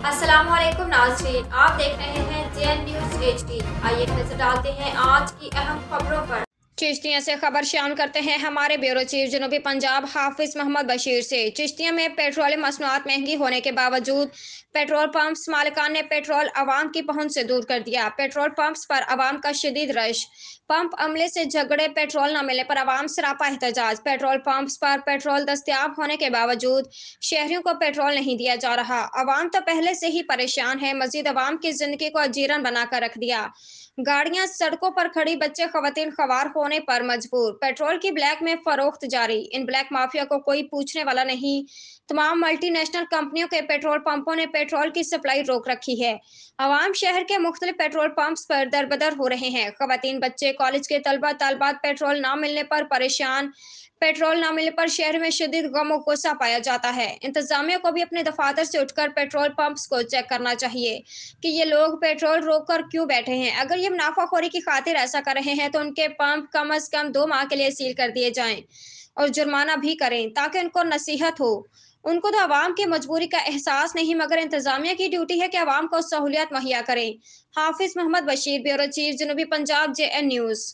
अस्सलाम वालेकुम नाज़रीन, आप देख रहे हैं JN न्यूज़ HD। आइए नजर डालते हैं आज की अहम खबरों पर। चिश्तिया से खबर शामिल करते हैं हमारे ब्यूरो चीफ जनूबी पंजाब हाफिज मोहम्मद बशीर से। चिश्तिया में पेट्रोलियम मसनूआत महंगी होने के बावजूद पेट्रोल पंप्स मालिकान ने पेट्रोल आवाम की पहुंच से दूर कर दिया। पेट्रोल पंप्स पर आवाम का शदीद रश, पंप अमले से झगड़े, पेट्रोल न मिलने पर आवाम सरापा एहतजाज। पेट्रोल पंप्स पर पेट्रोल दस्तयाब होने के बावजूद शहरियों को पेट्रोल नहीं दिया जा रहा। आवाम तो पहले से ही परेशान है, मजीद आवाम की जिंदगी को अजीरन बनाकर रख दिया। गाड़ियां सड़कों पर खड़ी, बच्चे खवातीन सवार होने पर मजबूर। पेट्रोल की ब्लैक में फरोख्त जारी, इन ब्लैक माफिया को कोई पूछने वाला नहीं। तमाम मल्टीनेशनल कंपनियों के पेट्रोल पंपों ने पेट्रोल की सप्लाई रोक रखी है। आवाम शहर के मुख्तलिफ पेट्रोल पंप्स पर दरबदर हो रहे हैं। खवातीन, बच्चे, कॉलेज के तलबा तलबात पेट्रोल ना मिलने पर परेशान। पेट्रोल न मिलने पर शहर में शदीद गम और गुस्सा पाया जाता है। इंतजामिया को भी अपने दफातर से उठकर पेट्रोल पंप्स को चेक करना चाहिए कि ये लोग पेट्रोल रोक कर क्यों बैठे हैं। अगर ये मुनाफाखोरी की खातिर ऐसा कर रहे हैं तो उनके पंप कम अज कम 2 माह के लिए सील कर दिए जाएं और जुर्माना भी करें ताकि उनको नसीहत हो। उनको तो आवाम की मजबूरी का एहसास नहीं, मगर इंतजामिया की ड्यूटी है कि आवाम को सहूलियत मुहैया करें। हाफिज मोहम्मद बशीर, ब्यूरो चीफ जनूबी पंजाब, JN न्यूज़।